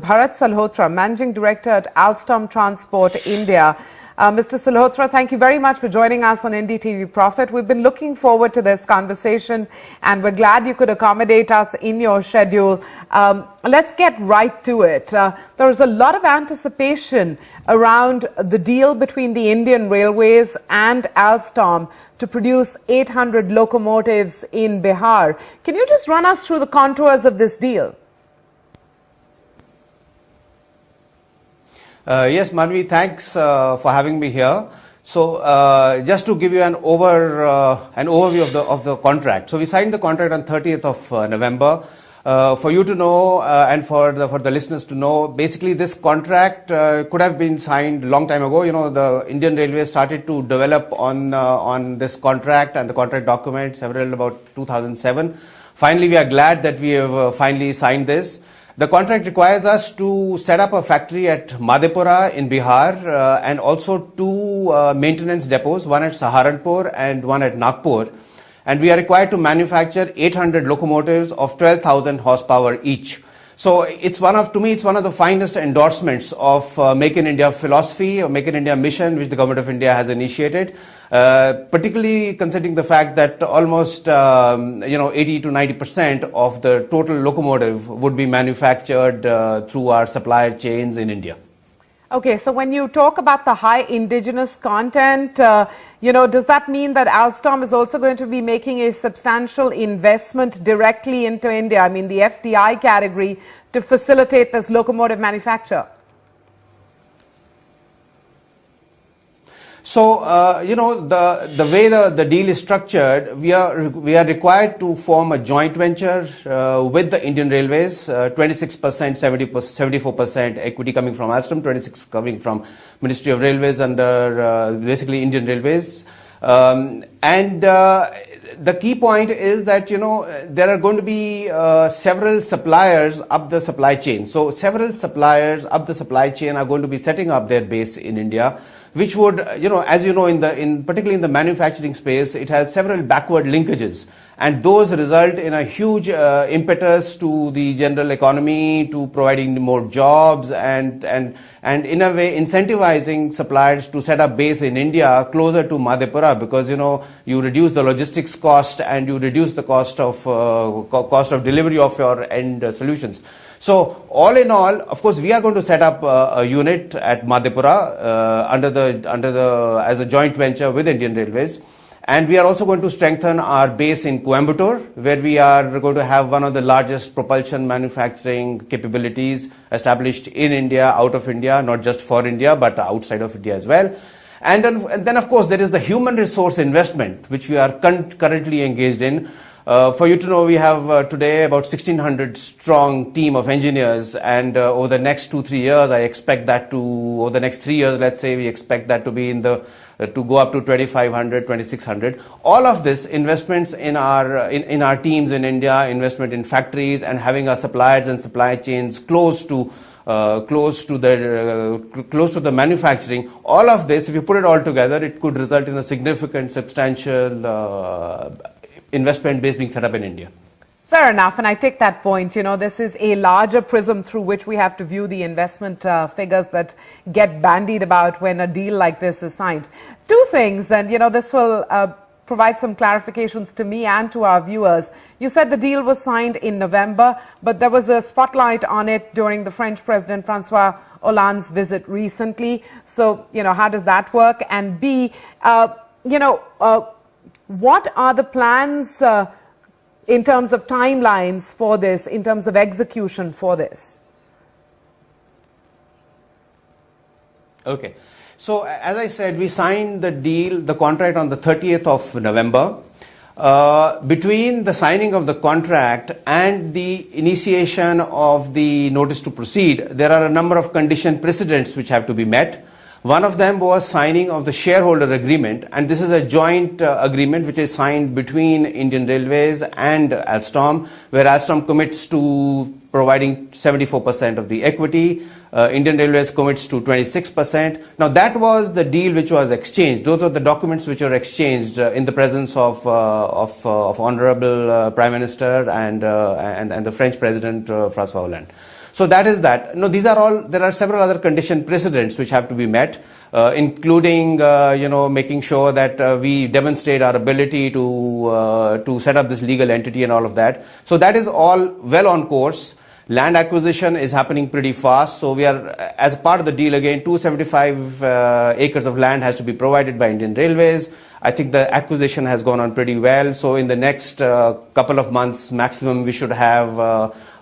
Bharat Salhotra, Managing Director at Alstom Transport India. Mr. Salhotra, thank you very much for joining us on NDTV Profit. We've been looking forward to this conversation and we're glad you could accommodate us in your schedule. Let's get right to it. There is a lot of anticipation around the deal between the Indian Railways and Alstom to produce 800 locomotives in Bihar. Can you just run us through the contours of this deal? Yes, Madhvi, thanks for having me here. So, just to give you an overview of the contract. So, we signed the contract on 30th of November. For you to know and for the listeners to know, basically this contract could have been signed a long time ago. You know, the Indian Railways started to develop on this contract and the contract document several about 2007. Finally, we are glad that we have finally signed this. The contract requires us to set up a factory at Madhepura in Bihar and also two maintenance depots, one at Saharanpur and one at Nagpur. And we are required to manufacture 800 locomotives of 12,000 horsepower each. So to me, it's one of the finest endorsements of Make in India philosophy or Make in India mission, which the government of India has initiated. Particularly considering the fact that almost 80 to 90% of the total locomotive would be manufactured through our supply chains in India. Okay, so when you talk about the high indigenous content, does that mean that Alstom is also going to be making a substantial investment directly into India, I mean the FDI category, to facilitate this locomotive manufacture? So, the way the deal is structured, we are required to form a joint venture with the Indian Railways, 26%, 74% equity coming from Alstom, 26% coming from Ministry of Railways under basically Indian Railways. The key point is that, there are going to be several suppliers up the supply chain. So, several suppliers up the supply chain are going to be setting up their base in India, which would, as you know, particularly in the manufacturing space, it has several backward linkages. And those result in a huge impetus to the general economy, to providing more jobs and in a way incentivizing suppliers to set up base in India closer to Madhepura, because, you reduce the logistics cost and you reduce the cost of delivery of your end solutions. So all in all, of course, we are going to set up a unit at Madhepura as a joint venture with Indian Railways. And we are also going to strengthen our base in Coimbatore, where we are going to have one of the largest propulsion manufacturing capabilities established in India, out of India, not just for India, but outside of India as well. And then of course, there is the human resource investment, which we are currently engaged in. For you to know, we have today about 1,600 strong team of engineers, and over the next 2-3 years, over the next 3 years, let's say, we expect that to be to go up to 2,500, 2,600. All of this investments in our teams in India, investment in factories, and having our suppliers and supply chains close to the manufacturing. All of this, if you put it all together, it could result in a significant, substantial investment base being set up in India. Fair enough, and I take that point. This is a larger prism through which we have to view the investment figures that get bandied about when a deal like this is signed. Two things, and this will provide some clarifications to me and to our viewers. You said the deal was signed in November, but there was a spotlight on it during the French President François Hollande's visit recently. So, how does that work? And B, what are the plans in terms of timelines for this, in terms of execution for this? Okay. So, as I said, we signed the contract on the 30th of November. Between the signing of the contract and the initiation of the notice to proceed, there are a number of condition precedents which have to be met. One of them was signing of the shareholder agreement, and this is a joint agreement which is signed between Indian Railways and Alstom, where Alstom commits to providing 74% of the equity. Indian Railways commits to 26%. Now that was the deal which was exchanged. Those are the documents which were exchanged in the presence of Honorable Prime Minister and the French President François Hollande. So that is that. No, these are all, there are several other condition precedents which have to be met, including, making sure that we demonstrate our ability to set up this legal entity and all of that. So that is all well on course. Land acquisition is happening pretty fast. So we are, as a part of the deal again, 275 acres of land has to be provided by Indian Railways. I think the acquisition has gone on pretty well. So in the next couple of months maximum, we should have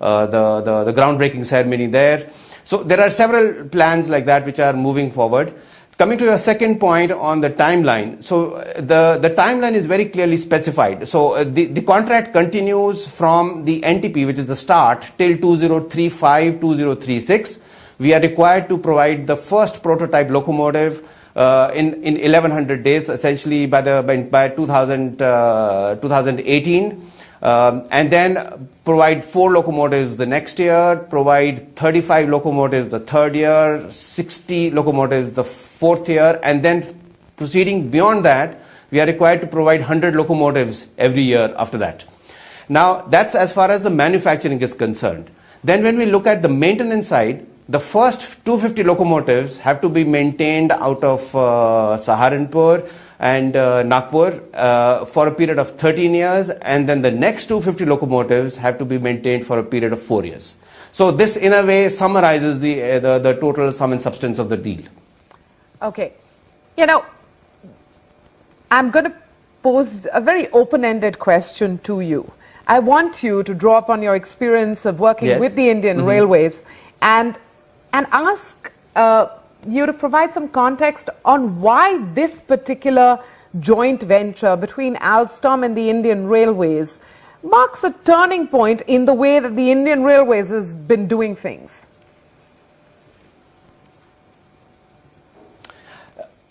the groundbreaking ceremony there. So there are several plans like that which are moving forward. Coming to your second point on the timeline, so the timeline is very clearly specified. So the contract continues from the NTP, which is the start, till 2035, 2036. We are required to provide the first prototype locomotive in 1100 days, essentially by 2018. And then provide 4 locomotives the next year, provide 35 locomotives the third year, 60 locomotives the fourth year, and then proceeding beyond that, we are required to provide 100 locomotives every year after that. Now, that's as far as the manufacturing is concerned. Then when we look at the maintenance side, the first 250 locomotives have to be maintained out of Saharanpur and Nagpur for a period of 13 years, and then the next 250 locomotives have to be maintained for a period of 4 years. So this, in a way, summarizes the total sum and substance of the deal. Okay. I'm going to pose a very open-ended question to you. I want you to draw upon your experience of working with the Indian Railways and ask you to provide some context on why this particular joint venture between Alstom and the Indian Railways marks a turning point in the way that the Indian Railways has been doing things.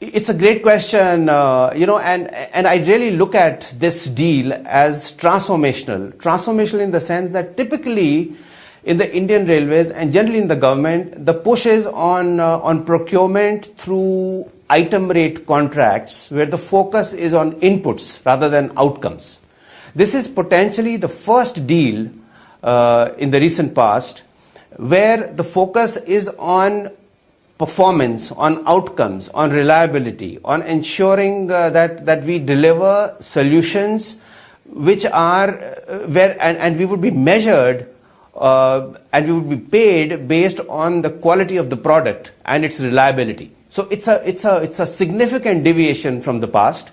It's a great question, and I really look at this deal as transformational. Transformational in the sense that typically in the Indian Railways and generally in the government, the push is on procurement through item rate contracts where the focus is on inputs rather than outcomes. This is potentially the first deal in the recent past where the focus is on performance, on outcomes, on reliability, on ensuring that we deliver solutions which are and we would be measured and we would be paid based on the quality of the product and its reliability. So it's a significant deviation from the past.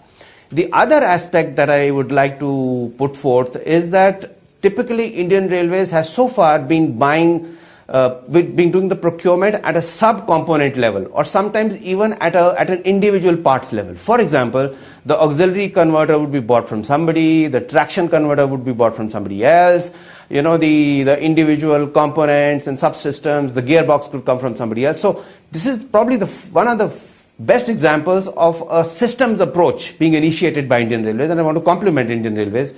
The other aspect that I would like to put forth is that typically Indian Railways has so far been doing the procurement at a sub-component level or sometimes even at an individual parts level. For example, the auxiliary converter would be bought from somebody, the traction converter would be bought from somebody else, the individual components and subsystems, the gearbox could come from somebody else. So this is probably one of the best examples of a systems approach being initiated by Indian Railways, and I want to compliment Indian Railways.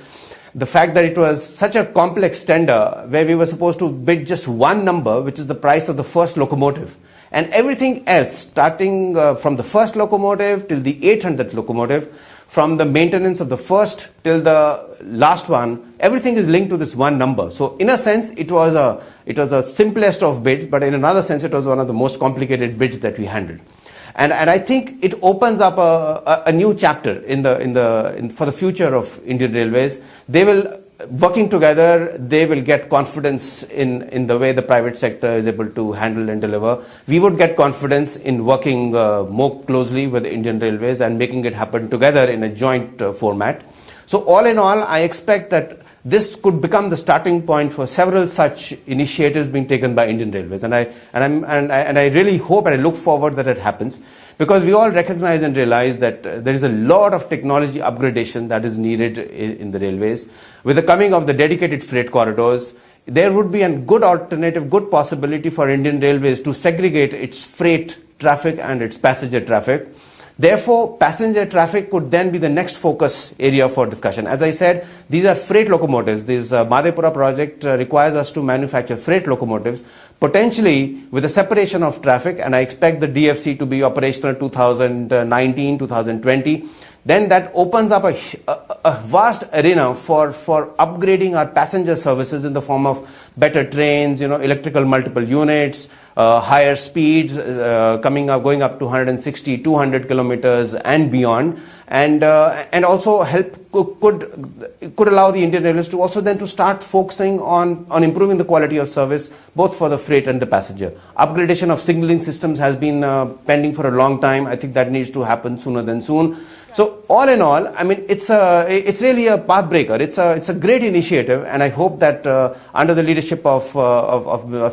The fact that it was such a complex tender where we were supposed to bid just one number, which is the price of the first locomotive, and everything else, starting from the first locomotive till the 800th locomotive, from the maintenance of the first till the last one, everything is linked to this one number. So in a sense, it was the simplest of bids, but in another sense, it was one of the most complicated bids that we handled. And I think it opens up a new chapter for the future of Indian Railways. They will, working together, they will get confidence in the way the private sector is able to handle and deliver. We would get confidence in working more closely with Indian Railways and making it happen together in a joint format. So all in all, I expect that this could become the starting point for several such initiatives being taken by Indian Railways, and I really hope and I look forward that it happens, because we all recognize and realize that there is a lot of technology upgradation that is needed in the railways. With the coming of the dedicated freight corridors, there would be a good alternative, good possibility for Indian Railways to segregate its freight traffic and its passenger traffic. Therefore, passenger traffic could then be the next focus area for discussion. As I said, these are freight locomotives. This Madhepura project requires us to manufacture freight locomotives, potentially with a separation of traffic, and I expect the DFC to be operational 2019, 2020. then that opens up a vast arena for upgrading our passenger services in the form of better trains, electrical multiple units, higher speeds, going up to 160, 200 kilometers and beyond, and also could allow the Indian Railways to also then to start focusing on improving the quality of service both for the freight and the passenger. Upgradation of signaling systems has been pending for a long time. I think that needs to happen sooner than soon. So all in all, I mean, it's really a path breaker. It's a great initiative, and I hope that under the leadership of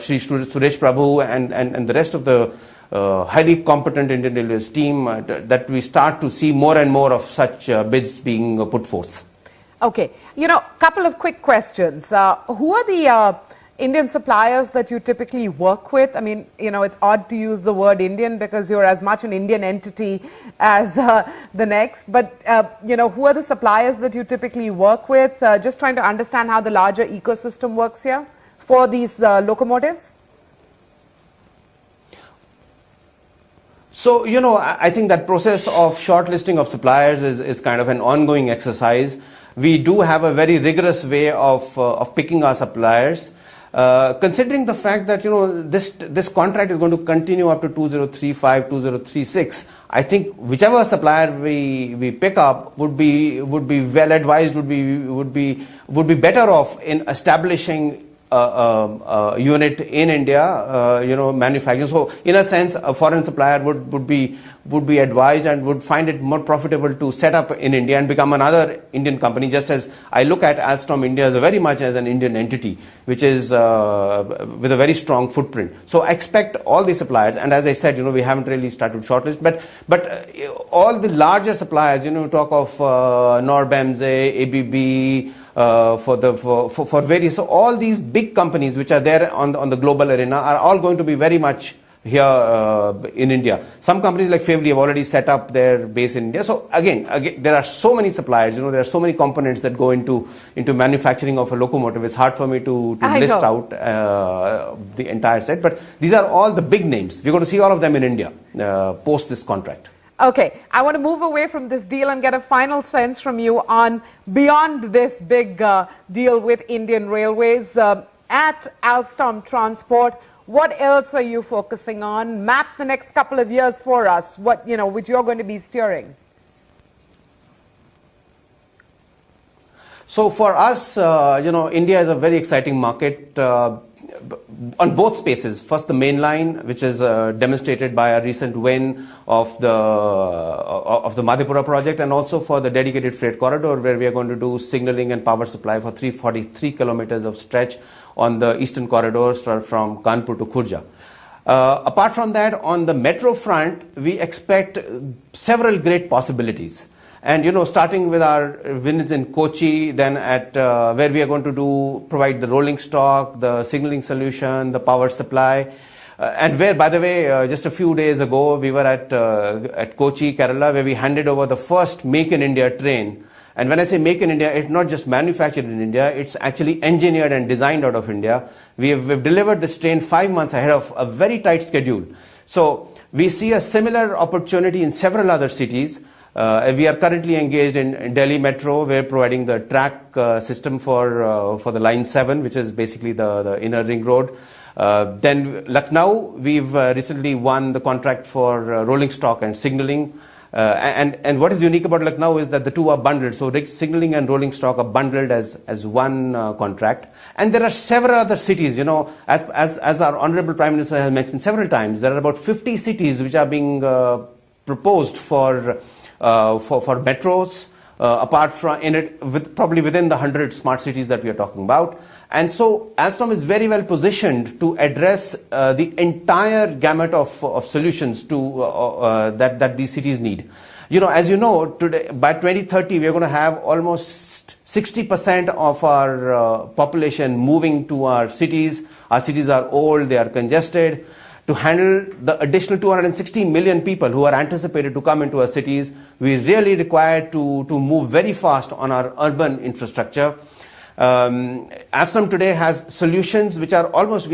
Shri Suresh Prabhu and the rest of the highly competent Indian Railways team, that we start to see more and more of such bids being put forth. Okay, couple of quick questions. Who are the Indian suppliers that you typically work with? I mean, it's odd to use the word Indian because you're as much an Indian entity as the next. But, who are the suppliers that you typically work with? Just trying to understand how the larger ecosystem works here for these locomotives. So, I think that process of shortlisting of suppliers is kind of an ongoing exercise. We do have a very rigorous way of picking our suppliers. Considering the fact that this contract is going to continue up to 2035, 2036, I think whichever supplier we pick up would be well advised, would be better off in establishing a unit in India, manufacturing. So in a sense, a foreign supplier would be advised and would find it more profitable to set up in India and become another Indian company, just as I look at Alstom India as very much as an Indian entity, which is with a very strong footprint. So I expect all the suppliers, and as I said, we haven't really started shortlist, but all the larger suppliers, talk of Norbemse, ABB, for various, so all these big companies which are there on the global arena are all going to be very much here in India. Some companies like Favely have already set up their base in India. So again, there are so many suppliers, there are so many components that go into manufacturing of a locomotive. It's hard for me to list out the entire set, but these are all the big names. We're going to see all of them in India post this contract. Okay, I want to move away from this deal and get a final sense from you on beyond this big deal with Indian Railways. At Alstom Transport, what else are you focusing on? Map the next couple of years for us, which you're going to be steering. So for us, India is a very exciting market on both spaces. First, the main line, which is demonstrated by a recent win of the Madhepura project, and also for the dedicated freight corridor, where we are going to do signaling and power supply for 343 kilometers of stretch on the eastern corridor from Kanpur to Khurja. Apart from that, on the metro front, we expect several great possibilities. And starting with our wins in Kochi, then at where we are going to provide the rolling stock, the signaling solution, the power supply, and where, by the way, just a few days ago we were at Kochi, Kerala, where we handed over the first Make in India train. And when I say Make in India, it's not just manufactured in India; it's actually engineered and designed out of India. We've delivered this train 5 months ahead of a very tight schedule. So we see a similar opportunity in several other cities. We are currently engaged in Delhi Metro. We're providing the track system for the Line 7, which is basically the inner ring road. Then Lucknow, we've recently won the contract for rolling stock and signaling. And what is unique about Lucknow is that the two are bundled. So signaling and rolling stock are bundled as one contract. And there are several other cities, as our Honorable Prime Minister has mentioned several times, there are about 50 cities which are being proposed for metros, apart from probably within the 100 smart cities that we are talking about. And so Alstom is very well positioned to address the entire gamut of solutions that these cities need. As you know, today by 2030 we are going to have almost 60% of our population moving to our cities. Our cities are old, they are congested. To handle the additional 260 million people who are anticipated to come into our cities, we really require to move very fast on our urban infrastructure. Alstom today has solutions which are almost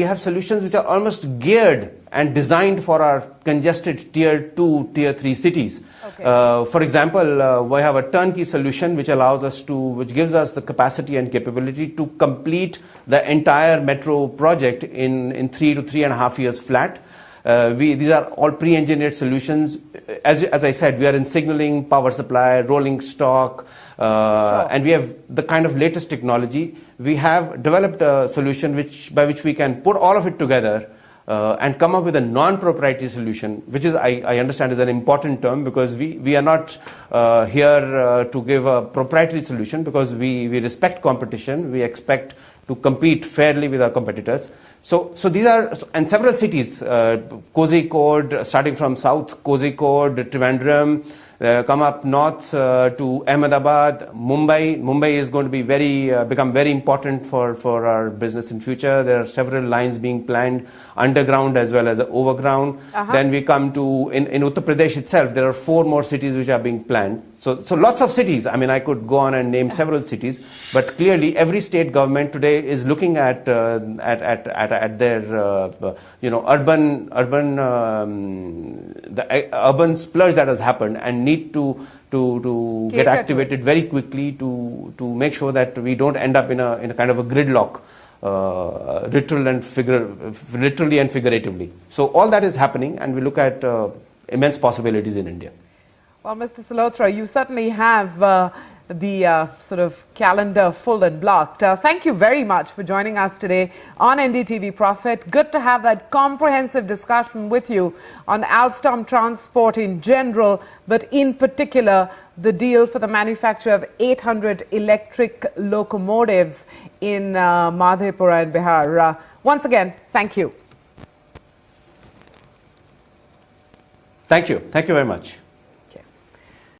geared and designed for our congested tier 2, tier 3 cities. Okay. For example, we have a turnkey solution which gives us the capacity and capability to complete the entire metro project in 3 to 3.5 years flat. These are all pre-engineered solutions. As I said, we are in signaling, power supply, rolling stock, Sure. and we have the kind of latest technology. We have developed a solution by which we can put all of it together and come up with a non-proprietary solution, which is, I understand, is an important term, because we are not here to give a proprietary solution, because we respect competition. We expect to compete fairly with our competitors. So these are, and several cities, Kozhikode, starting from south, Kozhikode, Trivandrum, come up north to Ahmedabad, Mumbai. Mumbai is going to be become very important for our business in future. There are several lines being planned, underground as well as overground. Then we come to, in Uttar Pradesh itself, there are 4 more cities which are being planned. So lots of cities. I mean, I could go on and name several cities, but clearly every state government today is looking at their urban splurge that has happened, and need to get activated very quickly to make sure that we don't end up in a kind of a gridlock, literally and figuratively. So all that is happening, and we look at immense possibilities in India. Well, Mr. Salhotra, you certainly have the sort of calendar full and blocked. Thank you very much for joining us today on NDTV Profit. Good to have that comprehensive discussion with you on Alstom Transport in general, but in particular the deal for the manufacture of 800 electric locomotives in Madhepura in Bihar. Once again, thank you. Thank you. Thank you very much.